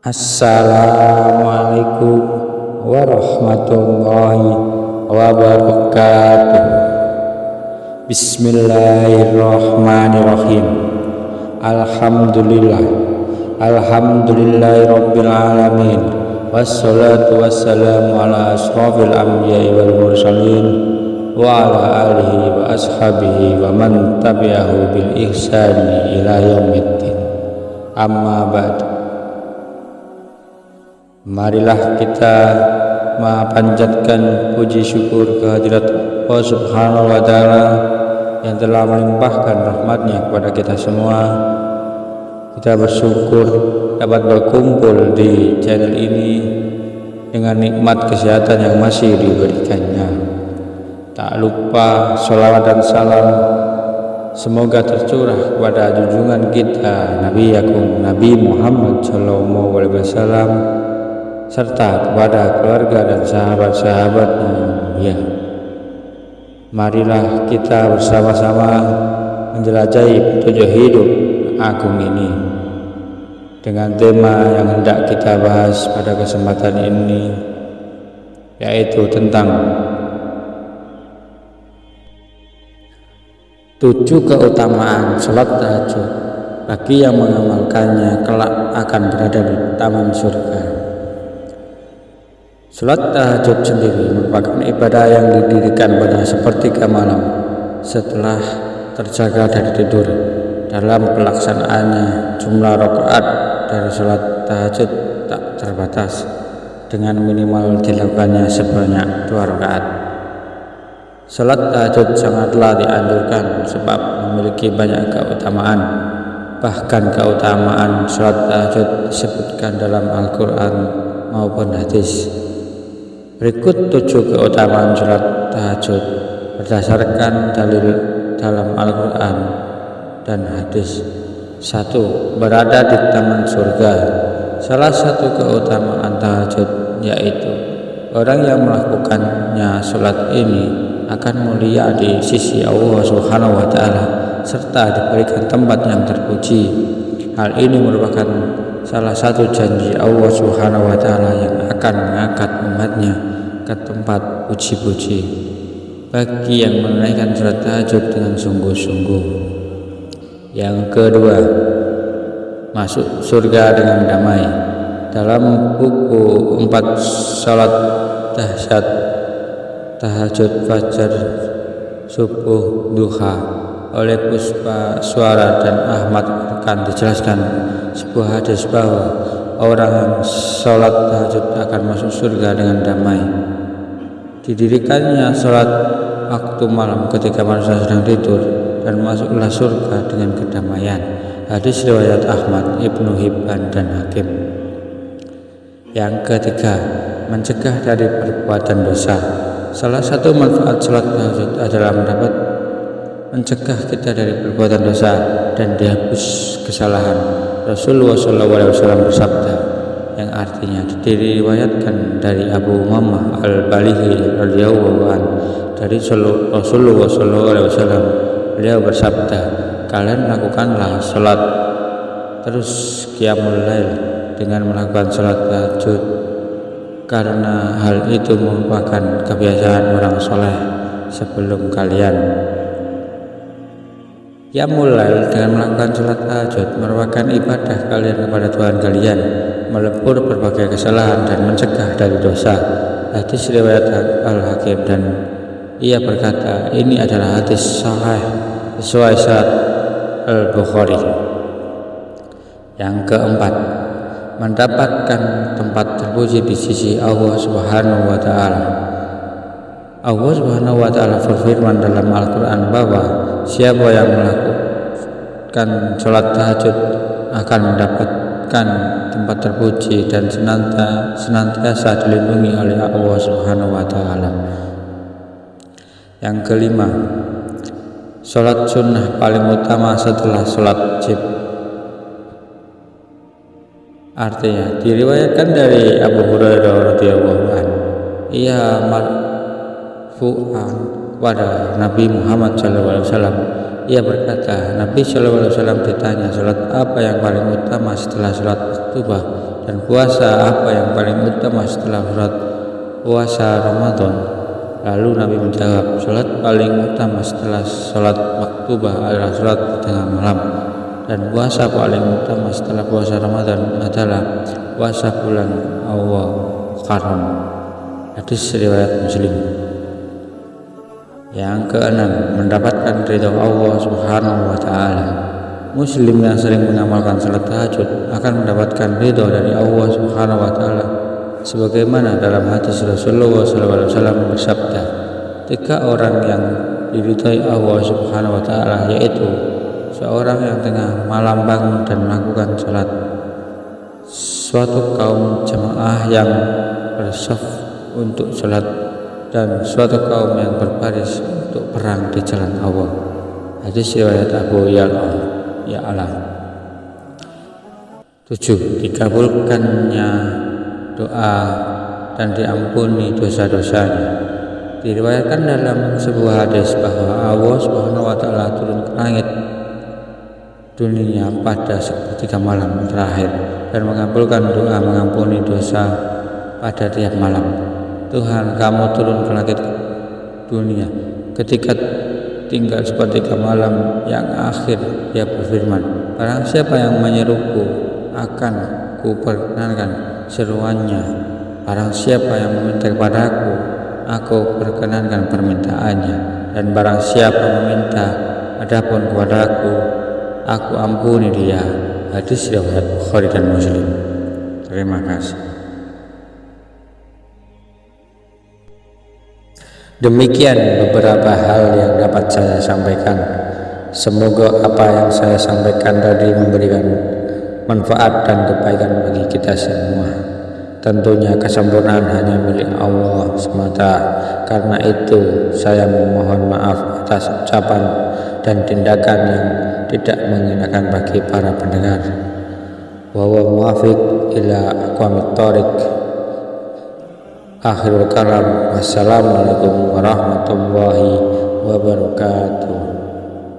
Assalamualaikum warahmatullahi wabarakatuh. Bismillahirrahmanirrahim. Alhamdulillahirabbil alamin. Wassalatu wassalamu ala asrofil anbiya'i wal mursalin wa ala alihi wa ashabihi wa man tabi'ahu bil ihsani ila yaumiddin. Amma ba'du. Marilah kita memanjatkan puji syukur kehadirat Allah Subhanahu wa Ta'ala yang telah melimpahkan rahmatnya kepada kita semua. Kita bersyukur dapat berkumpul di channel ini dengan nikmat kesehatan yang masih diberikannya. Tak lupa sholawat dan salam semoga tercurah kepada junjungan kita Nabi Agung Nabi Muhammad Sallallahu Alaihi Wasallam serta kepada keluarga dan sahabat-sahabatnya. Ya, marilah kita bersama-sama menjelajahi petunjuk hidup agung ini dengan tema yang hendak kita bahas pada kesempatan ini, yaitu tentang 7 keutamaan sholat tahajud bagi yang mengamalkannya kelak akan berada di taman surga. Sholat tahajud sendiri merupakan ibadah yang didirikan pada sepertiga malam setelah terjaga dari tidur. Dalam pelaksanaannya, jumlah rakaat dari sholat tahajud tak terbatas, dengan minimal dilakukannya sebanyak 2 rakaat. Sholat tahajud sangatlah dianjurkan sebab memiliki banyak keutamaan. Bahkan keutamaan sholat tahajud disebutkan dalam Al-Quran maupun hadis. Berikut 7 keutamaan sholat tahajud berdasarkan dalil dalam Al-Quran dan hadis. 1. Berada di taman surga. Salah satu keutamaan tahajud yaitu orang yang melakukannya sholat ini akan mulia di sisi Allah Subhanahu wa Ta'ala serta diberikan tempat yang terpuji. Hal ini merupakan salah satu janji Allah Subhanahu wa Ta'ala yang akan mengangkat umatnya ke tempat puji-puji bagi yang menunaikan sholat tahajud dengan sungguh-sungguh. Yang kedua, masuk surga dengan damai. Dalam buku 4 sholat dahsyat tahajud, fajar, subuh, duha oleh Puspa Suara dan Ahmad akan dijelaskan sebuah hadis bahwa orang yang sholat tahajud akan masuk surga dengan damai. Didirikannya sholat waktu malam ketika manusia sedang tidur dan masuklah surga dengan kedamaian. Hadis riwayat Ahmad, Ibnu Hibban dan Hakim. Yang ketiga, mencegah dari perbuatan dosa. Salah satu manfaat sholat tahajud adalah mencegah kita dari perbuatan dosa dan dihapus kesalahan. Rasulullah SAW bersabda, yang artinya diriwayatkan dari Abu Umamah Al-Balihi radhiyallahu anhu dari Rasulullah SAW. Beliau bersabda, kalian lakukanlah sholat terus qiyamul lail dengan melakukan sholat tahajud, karena hal itu merupakan kebiasaan orang soleh sebelum kalian. Qiyamul lail dengan melakukan sholat tahajud merupakan ibadah kalian kepada Tuhan kalian, melebur berbagai kesalahan dan mencegah dari dosa. Hadis riwayat Al-Hakim, dan ia berkata, ini adalah hadis sahih sesuai syarat Al-Bukhari. Yang keempat, mendapatkan tempat terpuji di sisi Allah Subhanahu wa Ta'ala. Allah Subhanahu wa Ta'ala berfirman dalam Al-Quran bahwa siapa yang melakukan sholat tahajud akan mendapatkan tempat terpuji dan senantiasa dilindungi oleh Allah Subhanahu wa Ta'ala. Yang kelima, sholat sunnah paling utama setelah sholat wajib. Artinya diriwayatkan dari Abu Hurairah radhiyallahu anhu, ia marfu'an kepada Nabi Muhammad SAW. Ia berkata, Nabi SAW ditanya, sholat apa yang paling utama setelah sholat waktu? Dan puasa apa yang paling utama setelah sholat puasa Ramadan? Lalu Nabi menjawab, sholat paling utama setelah sholat maktubah adalah sholat di tengah malam. Dan puasa paling utama setelah puasa Ramadan adalah puasa bulan Awal Muharram. Hadis riwayat Muslim. Yang keenam, mendapatkan ridho Allah Subhanahu wa Ta'ala. Muslim yang sering mengamalkan salat tahajud akan mendapatkan ridho dari Allah Subhanahu wa Ta'ala, sebagaimana dalam hadis Rasulullah SAW bersabda, 3 orang yang diridhai Allah Subhanahu wa Ta'ala, yaitu seorang yang tengah malam bangun dan melakukan salat, suatu kaum jemaah yang bersaf untuk salat, dan suatu kaum yang berbaris untuk perang di jalan Allah. Hadis riwayat Abu Ya'la. 7. Dikabulkannya doa dan diampuni dosa-dosanya. Diriwayatkan dalam sebuah hadis bahwa Allah Subhanahu wa Ta'ala turun ke langit dunia pada sepertiga malam terakhir dan mengabulkan doa mengampuni dosa pada tiap malam. Tuhan, kamu turun ke langit dunia ketika tinggal sepertiga malam yang akhir. Dia berfirman, barang siapa yang menyeruku akan kuperkenankan seruannya, barang siapa yang meminta kepadaku aku perkenankan permintaannya, dan barang siapa meminta adapun kepadaku aku ampuni dia. Hadis riwayat Bukhari dan Muslim. Terima kasih. Demikian beberapa hal yang dapat saya sampaikan. Semoga apa yang saya sampaikan tadi memberikan manfaat dan kebaikan bagi kita semua. Tentunya kesempurnaan hanya milik Allah semata. Karena itu saya memohon maaf atas ucapan dan tindakan yang tidak mengenakan bagi para pendengar. Wa muwafiq ila aqwamit thoriq. Akhirul kalam. Wassalamualaikum warahmatullahi wabarakatuh.